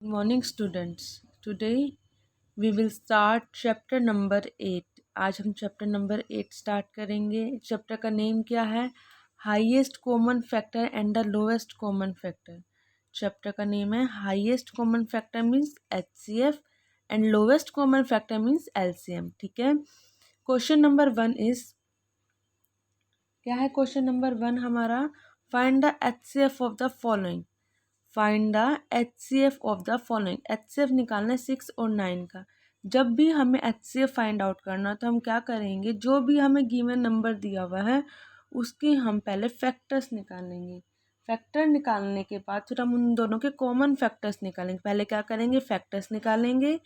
Morning students, today we will start chapter number 8। आज हम chapter number 8 start करेंगे। Chapter का नेम क्या है? Highest common factor and the lowest common factor. Chapter का name है highest common factor means HCF and lowest common factor means LCM। ठीक है। क्वेश्चन नंबर 1 इज, क्या है क्वेश्चन नंबर 1 हमारा? Find the HCF of the following. Find the HCF of the following. HCF निकालना है 6 और 9 का। जब भी हमें HCF फाइंड आउट करना तो हम क्या करेंगे, जो भी हमें गिवन नंबर दिया हुआ है उसके हम पहले फैक्टर्स निकालेंगे। फैक्टर निकालने के बाद फिर हम उन दोनों के कॉमन फैक्टर्स निकालेंगे। पहले क्या करेंगे, फैक्टर्स निकालेंगे,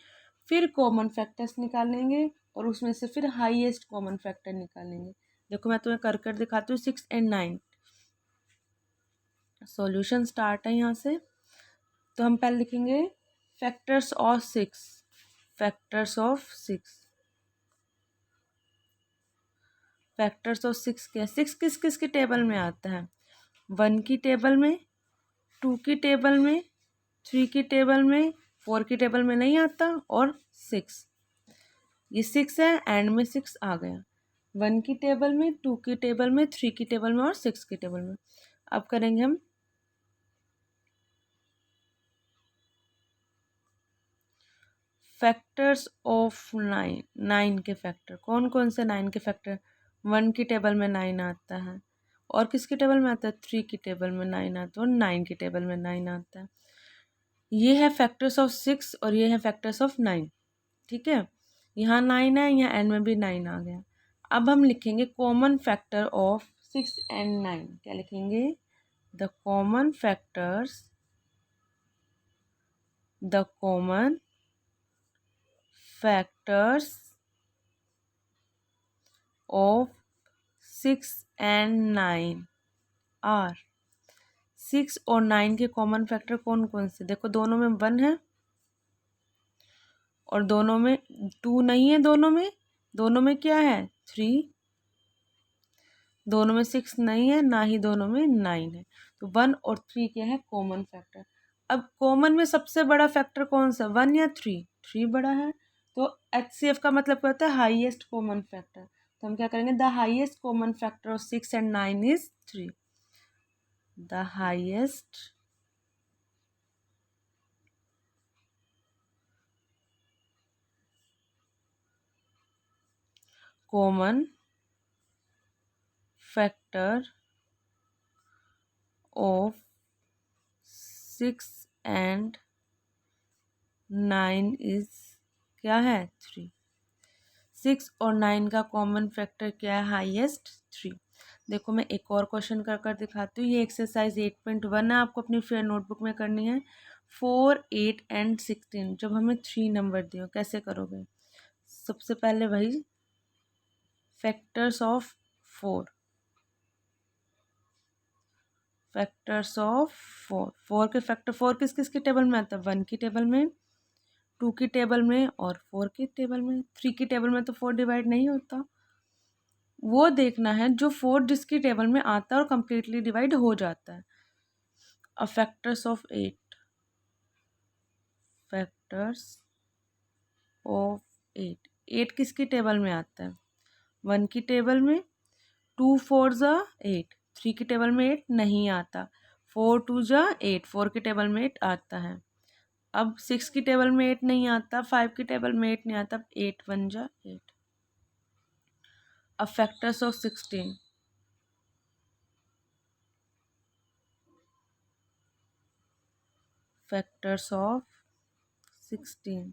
फिर कॉमन फैक्टर्स निकालेंगे और उसमें से फिर हाईएस्ट कॉमन फैक्टर निकालेंगे। देखो मैं तुम्हें कर कर दिखाती हूँ। 6 और 9 सॉल्यूशन स्टार्ट है यहाँ से। तो हम पहले लिखेंगे factors of 6। Factors of 6। Factors of 6 क्या है? 6 किस किस की टेबल में आता है? 1 की टेबल में, 2 की टेबल में, 3 की टेबल में, 4 की टेबल में नहीं आता और 6। ये 6 है, एंड में 6 आ गया। 1 की टेबल में, 2 की टेबल में, 3 की टेबल में और 6 की टेबल में। अब करेंगे हम फैक्टर्स ऑफ 9। 9 के फैक्टर कौन कौन से? 9 के फैक्टर, 1 की टेबल में 9 आता है और किसकी टेबल में आता है? 3 की टेबल में 9 आता है और 9 की टेबल में 9 आता है। ये है फैक्टर्स ऑफ 6 और ये है फैक्टर्स ऑफ 9। ठीक है, यहाँ 9 है, यहाँ एंड में भी 9 आ गया। अब हम लिखेंगे कॉमन फैक्टर ऑफ 6 एंड 9। क्या लिखेंगे? The common factors, the common factors of 6 and 9 are. 6 और 9 के कॉमन फैक्टर कौन कौन से? देखो दोनों में 1 है और दोनों में 2 नहीं है। दोनों में क्या है? 3। दोनों में 6 नहीं है, ना ही दोनों में 9 है। तो 1 और 3 क्या है? Common factor. अब कॉमन में सबसे बड़ा फैक्टर कौन सा? 1 या 3? 3 बड़ा है। तो HCF का मतलब क्या होता है? Highest common factor. तो हम क्या करेंगे? The highest common factor of 6 and 9 is 3। The highest common factor of 6 and 9 is, क्या है? 3। 6 और 9 का कॉमन फैक्टर क्या है? हाईएस्ट 3। देखो मैं एक और क्वेश्चन कर कर दिखाती हूँ। ये एक्सरसाइज 8.1 है, आपको अपनी फेयर नोटबुक में करनी है। 4, 8 एंड 16 जब हमें 3 नंबर दिए, कैसे करोगे? सबसे पहले वही फैक्टर्स ऑफ 4। Factors of 4। 4 के फैक्टर, 4 किस किस की टेबल में आता है? 1 की टेबल में, 2 की टेबल में और 4 की टेबल में। 3 की टेबल में तो 4 डिवाइड नहीं होता। वो देखना है जो 4 जिसकी टेबल में आता है और कंप्लीटली डिवाइड हो जाता है। अब फैक्टर्स ऑफ 8। Factors of 8। 8 किसकी टेबल में आता है? 1 की टेबल में। 2 4 ज़ा 8। 3 की टेबल में 8 नहीं आता। 4 2 ज़ा 8। 4 की टेबल में 8 आता है। अब 6 की टेबल में 8 नहीं आता। 5 की टेबल में 8 नहीं आता। 8 1 ज़ा 8। अब फैक्टर्स ऑफ 16। Factors of 16।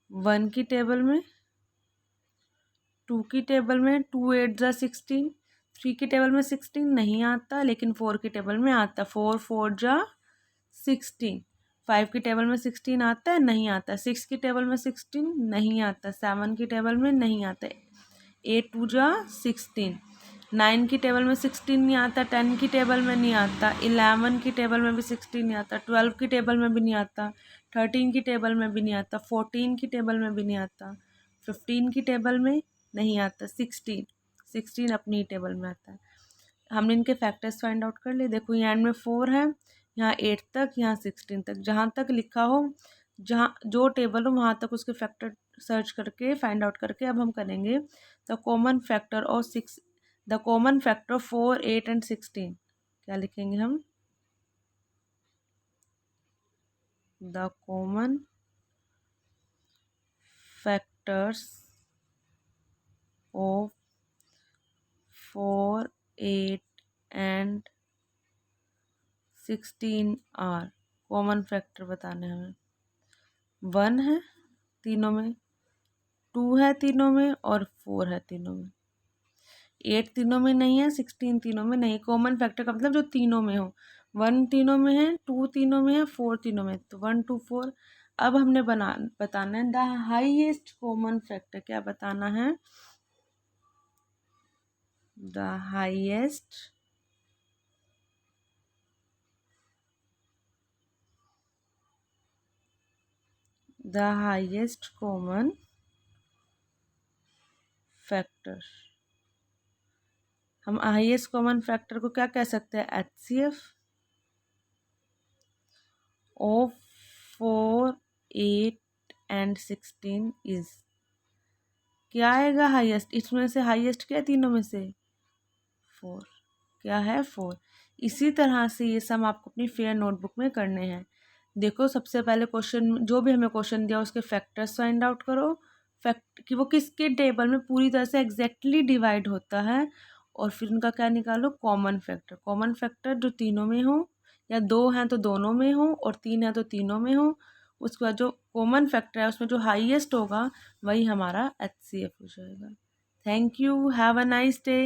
1 की टेबल में, 2 की टेबल में 2 8 ज़ा 16। 3 की टेबल में 16 नहीं आता, लेकिन 4 की टेबल में आता। 4 4 ज़ा 16। 5 की टेबल में 16 आता है? नहीं आता। 6 की टेबल में 16 नहीं आता। 7 की टेबल में नहीं आता। 8 2 ज़ा 16। 9 की टेबल में 16 नहीं आता। 10 की टेबल में नहीं आता। 11 की टेबल में भी 16 नहीं आता। 12 की टेबल में भी नहीं आता। 13 की टेबल में भी नहीं आता। 14 की टेबल में भी नहीं आता। 15 की टेबल में नहीं आता। 16 अपनी टेबल में आता है। हमने इनके फैक्टर्स फाइंड आउट कर लिए। देखो ये एंड में 4 है, यहाँ 8 तक, यहाँ 16 तक, जहाँ तक लिखा हो, जहाँ जो टेबल हो वहाँ तक उसके फैक्टर सर्च करके फाइंड आउट करके अब हम करेंगे the common factor of 4, 8 and 16। क्या लिखेंगे हम? The common factors of 4, 8 and 16 are. Common factor बताने हमें। 1 है तीनों में, 2 है तीनों में और 4 है तीनों में। 8 तीनों में नहीं है, 16 तीनों में नहीं। कॉमन फैक्टर का मतलब जो तीनों में हो। 1 तीनों में है, 2 तीनों में है, 4 तीनों में। तो 1 2 4। अब हमने बताना है द हाईएस्ट कॉमन फैक्टर। क्या बताना है? The highest common factor. हम हाईएस्ट कॉमन फैक्टर को क्या कह सकते हैं? HCF of 4, 8 and 16 is. क्या आएगा हाईएस्ट? इसमें से हाईएस्ट क्या है तीनों में से? 4। क्या है? 4। इसी तरह से ये सम आपको अपनी फेयर नोटबुक में करने हैं। देखो, सबसे पहले क्वेश्चन, जो भी हमें क्वेश्चन दिया उसके फैक्टर्स फाइंड आउट करो, फैक्ट कि वो किसके टेबल में पूरी तरह से एग्जैक्टली डिवाइड होता है, और फिर उनका क्या निकालो? Common factor. कॉमन फैक्टर जो तीनों में हो, या 2 हैं तो दोनों में हो, और 3 है तो तीनों में हो। उसके बाद जो कॉमन फैक्टर है उसमें जो हाईएस्ट होगा वही हमारा HCF हो जाएगा। Thank you, have a nice day.